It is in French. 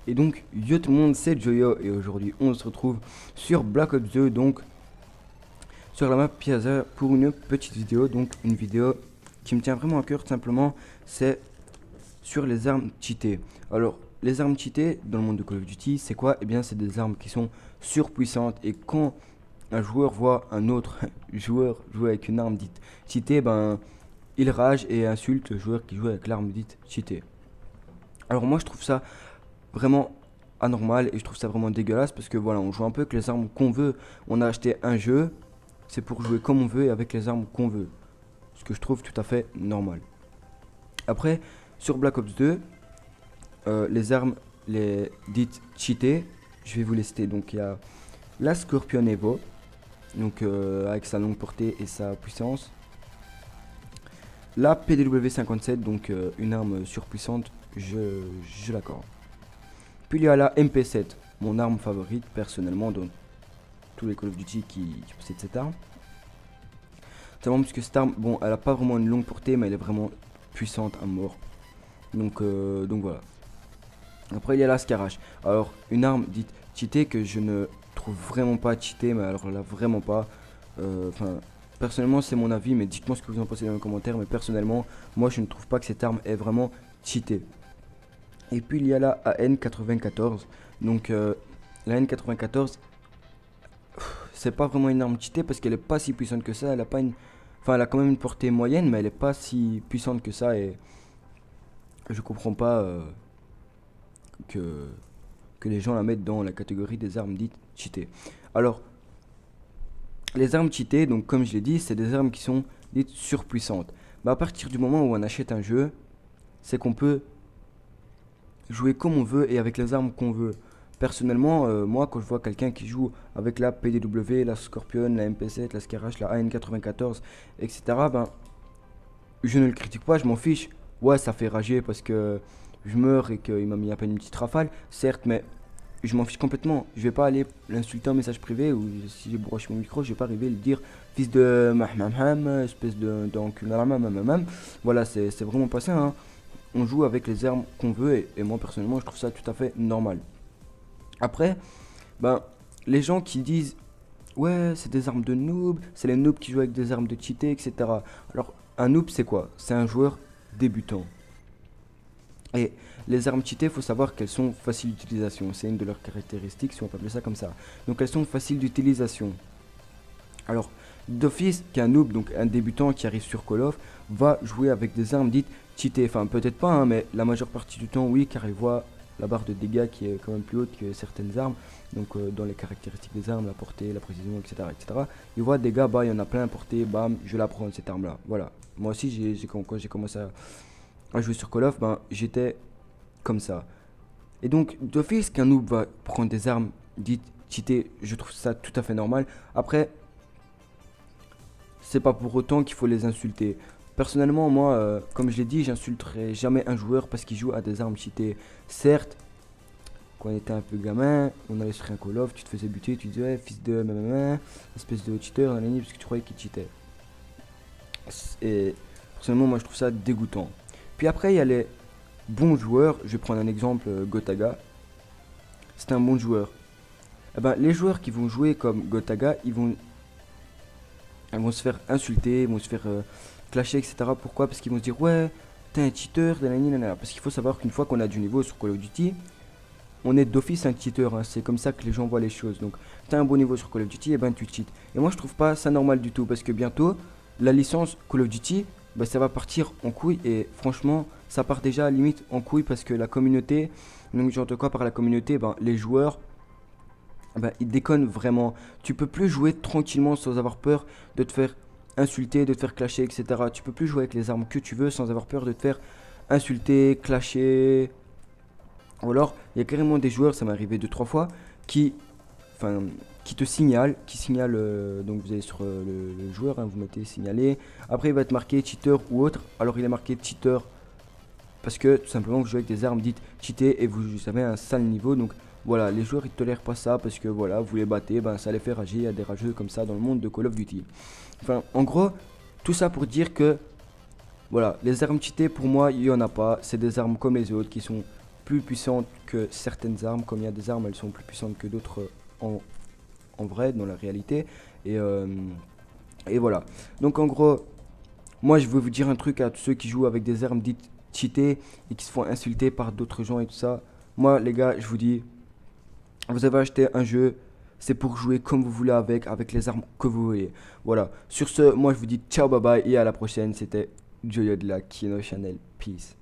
Et donc, yo tout le monde, c'est Joyo et aujourd'hui on se retrouve sur Black Ops 2, donc sur la map Piazza pour une petite vidéo, donc une vidéo qui me tient vraiment à cœur tout simplement, c'est sur les armes cheatées. Alors, les armes cheatées dans le monde de Call of Duty, c'est quoi? Eh bien, c'est des armes qui sont surpuissantes et quand un joueur voit un autre joueur jouer avec une arme dite cheatée, ben, il rage et insulte le joueur qui joue avec l'arme dite cheatée. Alors moi je trouve ça vraiment anormal et je trouve ça vraiment dégueulasse parce que voilà, on joue un peu avec les armes qu'on veut. On a acheté un jeu, c'est pour jouer comme on veut et avec les armes qu'on veut. Ce que je trouve tout à fait normal. Après, sur Black Ops 2, les armes, les dites cheatées, je vais vous les citer. Donc il y a la Scorpion Evo, donc avec sa longue portée et sa puissance. La PDW-57, donc une arme surpuissante, je l'accorde. Puis il y a la MP7, mon arme favorite personnellement dans tous les Call of Duty qui possèdent cette arme. Notamment parce que cette arme, bon, elle a pas vraiment une longue portée, mais elle est vraiment puissante à mort. Donc voilà. Après il y a la Scarache. Alors une arme dite cheatée que je ne trouve vraiment pas cheatée, mais alors là vraiment pas. Enfin, personnellement c'est mon avis, mais dites-moi ce que vous en pensez dans les commentaires. Mais personnellement, moi je ne trouve pas que cette arme est vraiment cheatée. Et puis il y a la AN94. Donc la AN94, c'est pas vraiment une arme cheatée parce qu'elle est pas si puissante que ça. Elle a pas une, enfin elle a quand même une portée moyenne, mais elle est pas si puissante que ça. Et je comprends pas que les gens la mettent dans la catégorie des armes dites cheatées. Alors les armes cheatées, donc comme je l'ai dit, c'est des armes qui sont dites surpuissantes. Bah, à partir du moment où on achète un jeu, c'est qu'on peut jouer comme on veut et avec les armes qu'on veut. Personnellement, moi quand je vois quelqu'un qui joue avec la PDW, la Scorpion, la MP7, la Scarache, la AN94, etc., ben, je ne le critique pas, je m'en fiche. Ouais, ça fait rager parce que je meurs et qu'il m'a mis à peine une petite rafale, certes, mais je m'en fiche complètement. Je vais pas aller l'insulter en message privé ou si j'ai broché mon micro, je vais pas arriver à lui dire fils de mahmaham, espèce d'encul. Voilà, c'est vraiment pas ça, hein. On joue avec les armes qu'on veut et moi personnellement je trouve ça tout à fait normal. Après, ben, les gens qui disent ouais c'est des armes de noob, c'est les noobs qui jouent avec des armes de cheaté, etc. Alors un noob c'est quoi? C'est un joueur débutant. Et les armes cheatées, faut savoir qu'elles sont faciles d'utilisation. C'est une de leurs caractéristiques, si on peut appeler ça comme ça. Donc elles sont faciles d'utilisation. Alors, d'office, qu'un noob, donc un débutant qui arrive sur Call of, va jouer avec des armes dites cheatées. Enfin, peut-être pas, hein, mais la majeure partie du temps, oui, car il voit la barre de dégâts qui est quand même plus haute que certaines armes. Donc, dans les caractéristiques des armes, la portée, la précision, etc. etc. Il voit des gars, bah, il y en a plein, portée, bam, je la prends, cette arme-là. Voilà. Moi aussi, quand j'ai commencé à jouer sur Call of, ben, j'étais comme ça. Et donc, d'office, qu'un noob va prendre des armes dites cheatées, je trouve ça tout à fait normal. Après, c'est pas pour autant qu'il faut les insulter. Personnellement, moi, comme je l'ai dit, j'insulterai jamais un joueur parce qu'il joue à des armes cheatées. Certes, quand on était un peu gamin, on allait sur un Call of, tu te faisais buter, tu disais, ouais, fils de espèce de cheater, parce que tu croyais qu'il cheatait. Et personnellement, moi, je trouve ça dégoûtant. Puis après, il y a les bons joueurs. Je vais prendre un exemple, Gotaga. C'est un bon joueur. Eh ben, les joueurs qui vont jouer comme Gotaga, ils vont se faire insulter, ils vont se faire clasher, etc. Pourquoi? Parce qu'ils vont se dire ouais, t'es un cheater, nanana. Parce qu'il faut savoir qu'une fois qu'on a du niveau sur Call of Duty, on est d'office un cheater, hein. C'est comme ça que les gens voient les choses. Donc, t'as un bon niveau sur Call of Duty, et ben tu cheats. Et moi, je trouve pas ça normal du tout parce que bientôt, la licence Call of Duty, bah, ça va partir en couille et franchement, ça part déjà à limite en couille parce que la communauté, donc j'entends quoi par la communauté, ben, les joueurs, ben, ils déconnent vraiment. Tu peux plus jouer tranquillement sans avoir peur de te faire insulter, de te faire clasher, etc. Tu peux plus jouer avec les armes que tu veux sans avoir peur de te faire insulter, clasher. Ou alors, il y a carrément des joueurs, ça m'est arrivé 2 3 fois, qui, enfin, qui signalent, donc vous allez sur le joueur, hein, vous mettez signaler, après il va être marqué cheater ou autre, alors il est marqué cheater parce que tout simplement vous jouez avec des armes dites cheatées et vous avez un sale niveau, donc voilà, les joueurs ils tolèrent pas ça parce que voilà, vous les battez, ben ça les fait rager, il y a des rageux comme ça dans le monde de Call of Duty. Enfin, en gros, tout ça pour dire que, voilà, les armes cheatées pour moi, il y en a pas, c'est des armes comme les autres qui sont plus puissante que certaines armes, comme il y a des armes, elles sont plus puissantes que d'autres en vrai, dans la réalité. Et voilà. Donc en gros, moi je veux vous dire un truc à tous ceux qui jouent avec des armes dites cheatées et qui se font insulter par d'autres gens et tout ça. Moi les gars, je vous dis, vous avez acheté un jeu, c'est pour jouer comme vous voulez avec les armes que vous voulez. Voilà. Sur ce, moi je vous dis ciao, bye bye et à la prochaine. C'était Joyo de la Kino Channel. Peace.